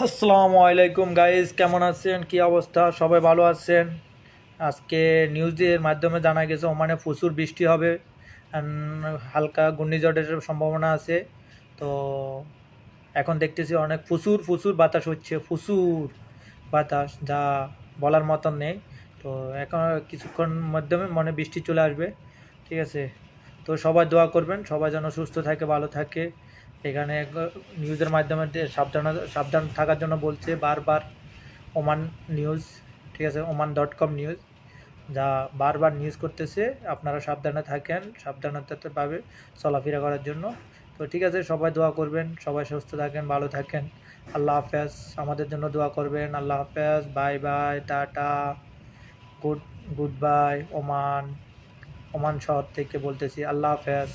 আসসালামু আলাইকুম গাইজ, কেমন আছেন? কি অবস্থা? সবাই ভালো আছেন? আজকে নিউজের মাধ্যমে জানা গেছে ওমানে প্রচুর বৃষ্টি হবে, হালকা ঘূর্ণিঝড়ের সম্ভাবনা আছে। তো এখন দেখতেছি অনেক প্রচুর প্রচুর বাতাস হচ্ছে, প্রচুর বাতাস, যা বলার মতন নেই। তো এখন কিছুক্ষণ মাধ্যমে মনে বৃষ্টি চলে আসবে। ঠিক আছে, তো সবাই দোয়া করবেন, সবাই যেন সুস্থ থাকে, ভালো থাকে। এখানে নিউজের মাধ্যমে সাবধান থাকার জন্য বলছে বারবার ওমান নিউজ। ঠিক আছে, oman.com নিউজ, যা বারবার নিউজ করতেছে আপনারা সাবধানে থাকেন, সাবধানতাভাবে চলাফেরা করার জন্য। তো ঠিক আছে, সবাই দোয়া করবেন, সবাই সুস্থ থাকেন, ভালো থাকেন। আল্লাহ হাফেজ। আমাদের জন্য দোয়া করবেন। আল্লাহ হাফেজ, bye bye, tata, good good bye. Oman, Oman শহর থেকে বলতেছি। আল্লাহ হাফেজ।